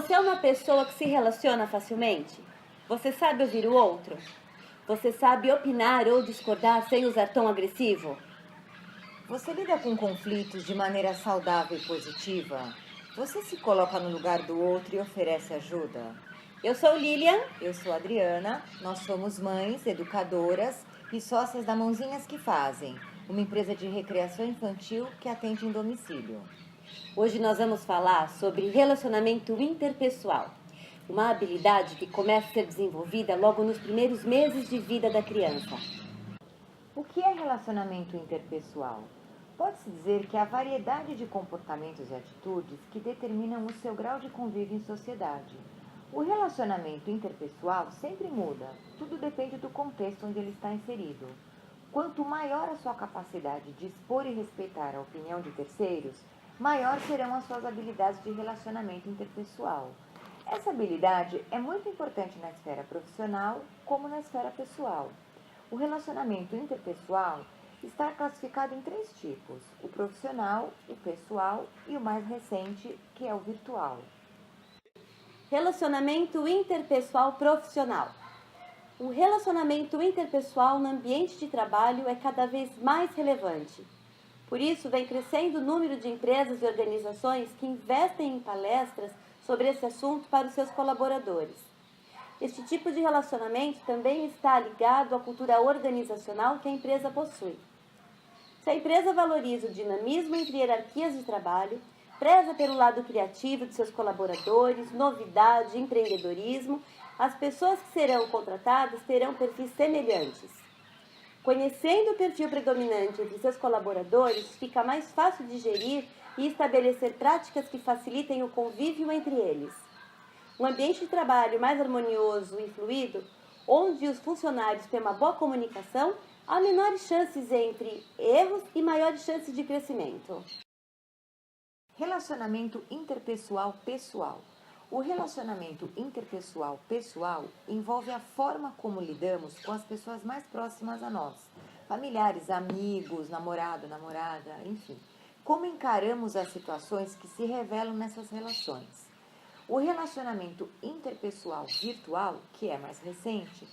Você é uma pessoa que se relaciona facilmente? Você sabe ouvir o outro? Você sabe opinar ou discordar sem usar tom agressivo? Você lida com conflitos de maneira saudável e positiva? Você se coloca no lugar do outro e oferece ajuda? Eu sou Lilian. Eu sou Adriana, nós somos mães, educadoras e sócias da Mãozinhas que Fazem, uma empresa de recreação infantil que atende em domicílio. Hoje nós vamos falar sobre relacionamento interpessoal, uma habilidade que começa a ser desenvolvida logo nos primeiros meses de vida da criança. O que é relacionamento interpessoal? Pode-se dizer que é a variedade de comportamentos e atitudes que determinam o seu grau de convívio em sociedade. O relacionamento interpessoal sempre muda, tudo depende do contexto onde ele está inserido. Quanto maior a sua capacidade de expor e respeitar a opinião de terceiros, maior serão as suas habilidades de relacionamento interpessoal. Essa habilidade é muito importante na esfera profissional como na esfera pessoal. O relacionamento interpessoal está classificado em 3 tipos: o profissional, o pessoal e o mais recente, que é o virtual. Relacionamento interpessoal profissional. O relacionamento interpessoal no ambiente de trabalho é cada vez mais relevante. Por isso, vem crescendo o número de empresas e organizações que investem em palestras sobre esse assunto para os seus colaboradores. Este tipo de relacionamento também está ligado à cultura organizacional que a empresa possui. Se a empresa valoriza o dinamismo entre hierarquias de trabalho, preza pelo lado criativo de seus colaboradores, novidade, empreendedorismo, as pessoas que serão contratadas terão perfis semelhantes. Conhecendo o perfil predominante entre seus colaboradores, fica mais fácil de gerir e estabelecer práticas que facilitem o convívio entre eles. Um ambiente de trabalho mais harmonioso e fluido, onde os funcionários têm uma boa comunicação, há menores chances entre erros e maiores chances de crescimento. Relacionamento interpessoal pessoal. O relacionamento interpessoal pessoal envolve a forma como lidamos com as pessoas mais próximas a nós, familiares, amigos, namorado, namorada, enfim. Como encaramos as situações que se revelam nessas relações. O relacionamento interpessoal virtual, que é mais recente,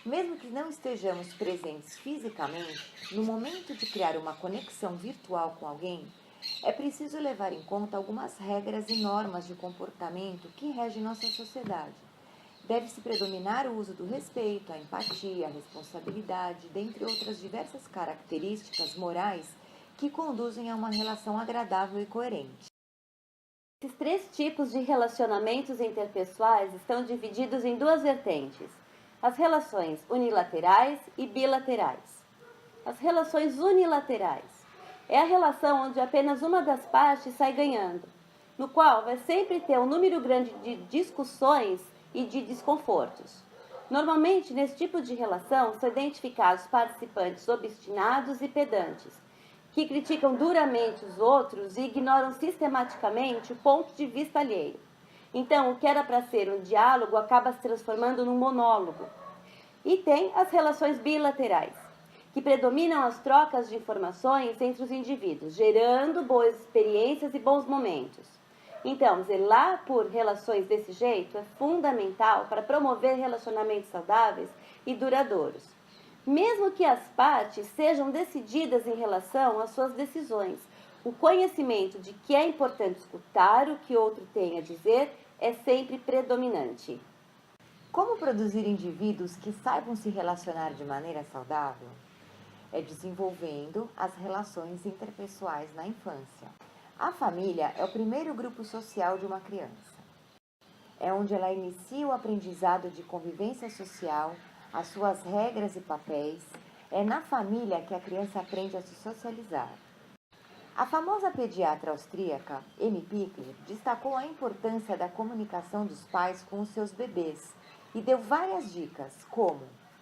mesmo que não estejamos presentes fisicamente, no momento de criar uma conexão virtual com alguém, é preciso levar em conta algumas regras e normas de comportamento que regem nossa sociedade. Deve-se predominar o uso do respeito, a empatia, a responsabilidade, dentre outras diversas características morais que conduzem a uma relação agradável e coerente. Esses 3 tipos de relacionamentos interpessoais estão divididos em 2 vertentes: as relações unilaterais e bilaterais. As relações unilaterais é a relação onde apenas uma das partes sai ganhando, no qual vai sempre ter um número grande de discussões e de desconfortos. Normalmente, nesse tipo de relação, são identificados participantes obstinados e pedantes, que criticam duramente os outros e ignoram sistematicamente o ponto de vista alheio. Então, o que era para ser um diálogo acaba se transformando num monólogo. E tem as relações bilaterais, que predominam as trocas de informações entre os indivíduos, gerando boas experiências e bons momentos. Então, zelar por relações desse jeito é fundamental para promover relacionamentos saudáveis e duradouros. Mesmo que as partes sejam decididas em relação às suas decisões, o conhecimento de que é importante escutar o que outro tem a dizer é sempre predominante. Como produzir indivíduos que saibam se relacionar de maneira saudável? É desenvolvendo as relações interpessoais na infância. A família é o primeiro grupo social de uma criança. É onde ela inicia o aprendizado de convivência social, as suas regras e papéis. É na família que a criança aprende a se socializar. A famosa pediatra austríaca, Amy Pickler, destacou a importância da comunicação dos pais com os seus bebês e deu várias dicas, como: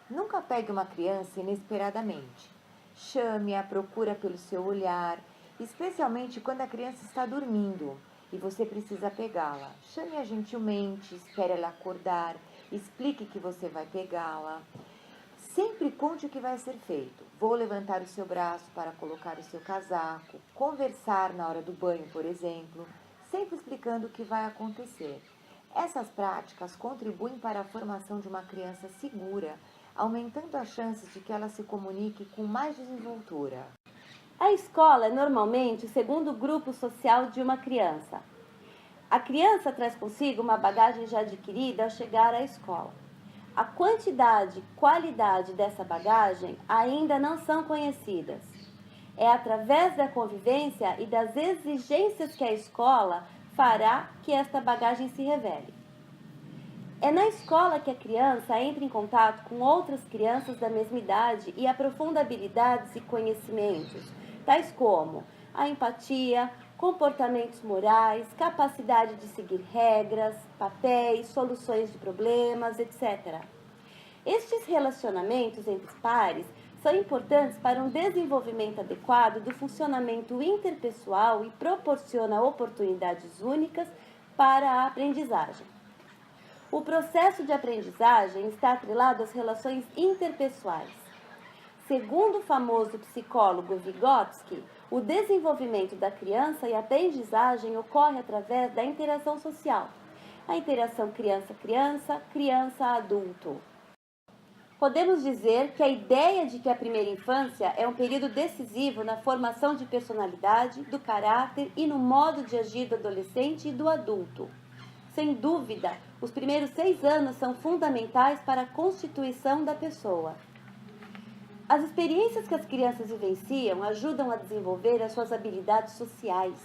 nunca pegue uma criança inesperadamente. Chame-a, procura pelo seu olhar, especialmente quando a criança está dormindo e você precisa pegá-la. Chame-a gentilmente, espere ela acordar, explique que você vai pegá-la. Sempre conte o que vai ser feito. Vou levantar o seu braço para colocar o seu casaco, conversar na hora do banho, por exemplo, sempre explicando o que vai acontecer. Essas práticas contribuem para a formação de uma criança segura, aumentando as chances de que ela se comunique com mais desenvoltura. A escola é normalmente o segundo grupo social de uma criança. A criança traz consigo uma bagagem já adquirida ao chegar à escola. A quantidade e qualidade dessa bagagem ainda não são conhecidas. É através da convivência e das exigências que a escola fará que esta bagagem se revele. É na escola que a criança entra em contato com outras crianças da mesma idade e aprofunda habilidades e conhecimentos, tais como a empatia, comportamentos morais, capacidade de seguir regras, papéis, soluções de problemas, etc. Estes relacionamentos entre pares são importantes para um desenvolvimento adequado do funcionamento interpessoal e proporciona oportunidades únicas para a aprendizagem. O processo de aprendizagem está atrelado às relações interpessoais. Segundo o famoso psicólogo Vygotsky, o desenvolvimento da criança e a aprendizagem ocorre através da interação social. A interação criança-criança, criança-adulto. Podemos dizer que a ideia de que a primeira infância é um período decisivo na formação de personalidade, do caráter e no modo de agir do adolescente e do adulto. Sem dúvida, os primeiros 6 anos são fundamentais para a constituição da pessoa. As experiências que as crianças vivenciam ajudam a desenvolver as suas habilidades sociais.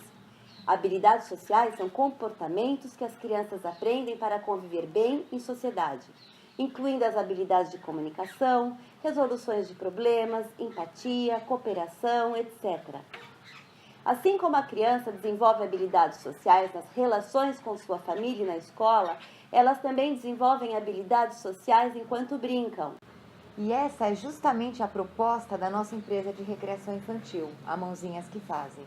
Habilidades sociais são comportamentos que as crianças aprendem para conviver bem em sociedade, incluindo as habilidades de comunicação, resoluções de problemas, empatia, cooperação, etc. Assim como a criança desenvolve habilidades sociais nas relações com sua família e na escola, elas também desenvolvem habilidades sociais enquanto brincam. E essa é justamente a proposta da nossa empresa de recreação infantil, a Mãozinhas que Fazem.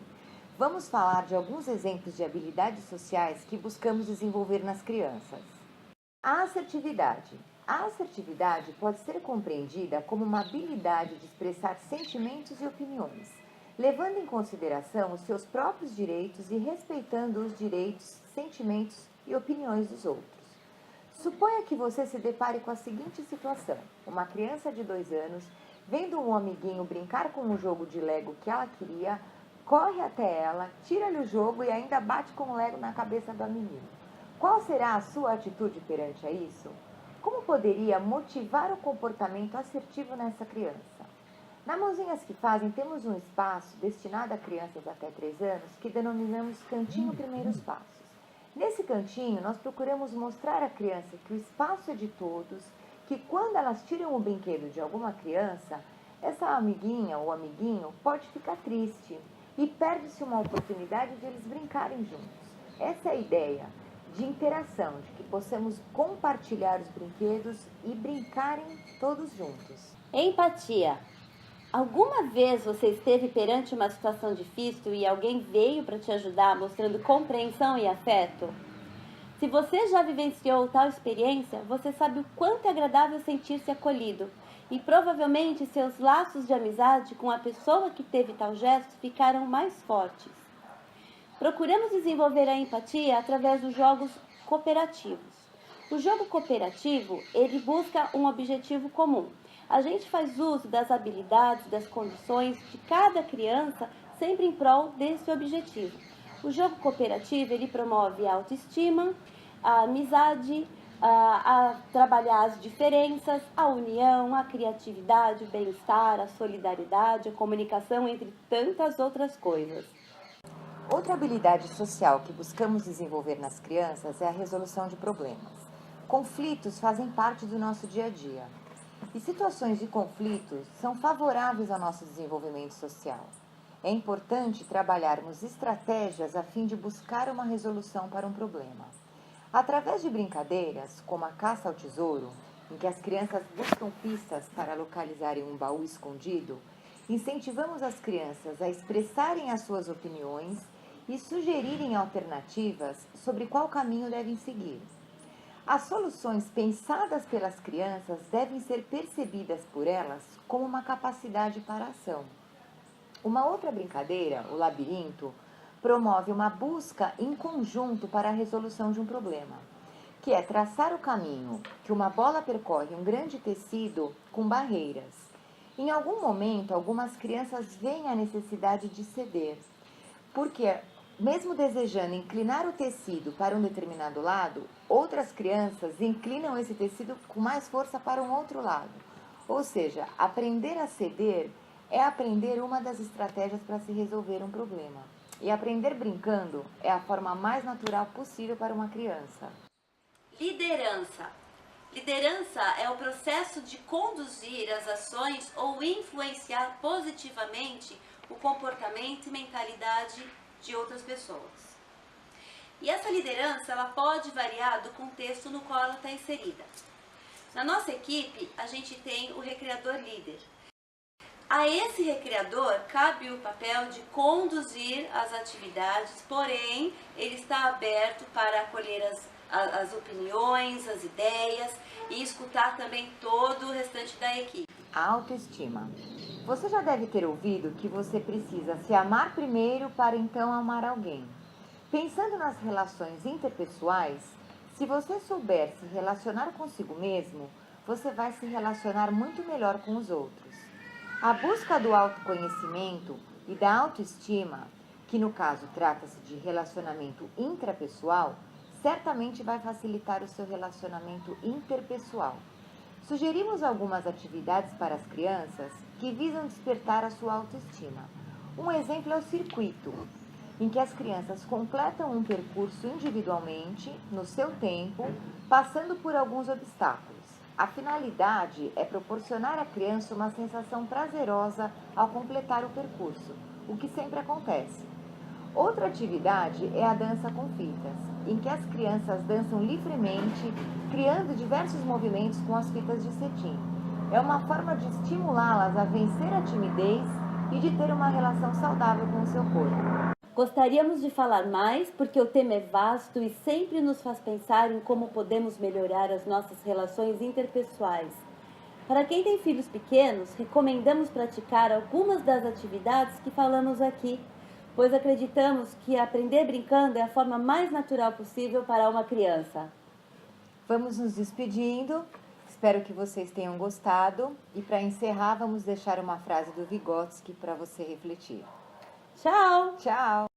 Vamos falar de alguns exemplos de habilidades sociais que buscamos desenvolver nas crianças. A assertividade. A assertividade pode ser compreendida como uma habilidade de expressar sentimentos e opiniões, levando em consideração os seus próprios direitos e respeitando os direitos, sentimentos e opiniões dos outros. Suponha que você se depare com a seguinte situação: uma criança de 2 anos, vendo um amiguinho brincar com um jogo de Lego que ela queria, corre até ela, tira-lhe o jogo e ainda bate com o Lego na cabeça do amiguinho. Qual será a sua atitude perante a isso? Como poderia motivar o comportamento assertivo nessa criança? Na Mãozinhas que Fazem, temos um espaço destinado a crianças até 3 anos que denominamos Cantinho Primeiros Passos. Nesse cantinho, nós procuramos mostrar à criança que o espaço é de todos, que quando elas tiram o brinquedo de alguma criança, essa amiguinha ou amiguinho pode ficar triste e perde-se uma oportunidade de eles brincarem juntos. Essa é a ideia de interação, de que possamos compartilhar os brinquedos e brincarem todos juntos. Empatia. Alguma vez você esteve perante uma situação difícil e alguém veio para te ajudar mostrando compreensão e afeto? Se você já vivenciou tal experiência, você sabe o quanto é agradável sentir-se acolhido e provavelmente seus laços de amizade com a pessoa que teve tal gesto ficaram mais fortes. Procuramos desenvolver a empatia através dos jogos cooperativos. O jogo cooperativo, ele busca um objetivo comum. A gente faz uso das habilidades, das condições de cada criança, sempre em prol desse objetivo. O jogo cooperativo, ele promove a autoestima, a amizade, a trabalhar as diferenças, a união, a criatividade, o bem-estar, a solidariedade, a comunicação, entre tantas outras coisas. Outra habilidade social que buscamos desenvolver nas crianças é a resolução de problemas. Conflitos fazem parte do nosso dia a dia. E situações de conflitos são favoráveis ao nosso desenvolvimento social. É importante trabalharmos estratégias a fim de buscar uma resolução para um problema. Através de brincadeiras, como a caça ao tesouro, em que as crianças buscam pistas para localizarem um baú escondido, incentivamos as crianças a expressarem as suas opiniões e sugerirem alternativas sobre qual caminho devem seguir. As soluções pensadas pelas crianças devem ser percebidas por elas como uma capacidade para a ação. Uma outra brincadeira, o labirinto, promove uma busca em conjunto para a resolução de um problema. que é traçar o caminho que uma bola percorre um grande tecido com barreiras. Em algum momento, algumas crianças veem a necessidade de ceder, porque, mesmo desejando inclinar o tecido para um determinado lado, outras crianças inclinam esse tecido com mais força para um outro lado. Ou seja, aprender a ceder é aprender uma das estratégias para se resolver um problema. E aprender brincando é a forma mais natural possível para uma criança. Liderança. Liderança é o processo de conduzir as ações ou influenciar positivamente o comportamento e mentalidade de outras pessoas. E essa liderança ela pode variar do contexto no qual ela está inserida. Na nossa equipe, a gente tem o recreador líder. A esse recreador cabe o papel de conduzir as atividades, porém, ele está aberto para acolher as opiniões, as ideias e escutar também todo o restante da equipe. A autoestima. Você já deve ter ouvido que você precisa se amar primeiro para então amar alguém. Pensando nas relações interpessoais, se você souber se relacionar consigo mesmo, você vai se relacionar muito melhor com os outros. A busca do autoconhecimento e da autoestima, que no caso trata-se de relacionamento intrapessoal, certamente vai facilitar o seu relacionamento interpessoal. Sugerimos algumas atividades para as crianças que visam despertar a sua autoestima. Um exemplo é o circuito, em que as crianças completam um percurso individualmente, no seu tempo, passando por alguns obstáculos. A finalidade é proporcionar à criança uma sensação prazerosa ao completar o percurso, o que sempre acontece. Outra atividade é a dança com fitas, em que as crianças dançam livremente, criando diversos movimentos com as fitas de cetim. É uma forma de estimulá-las a vencer a timidez e de ter uma relação saudável com o seu corpo. Gostaríamos de falar mais porque o tema é vasto e sempre nos faz pensar em como podemos melhorar as nossas relações interpessoais. Para quem tem filhos pequenos, recomendamos praticar algumas das atividades que falamos aqui, pois acreditamos que aprender brincando é a forma mais natural possível para uma criança. Vamos nos despedindo. Espero que vocês tenham gostado. E para encerrar, vamos deixar uma frase do Vygotsky para você refletir. Tchau! Tchau!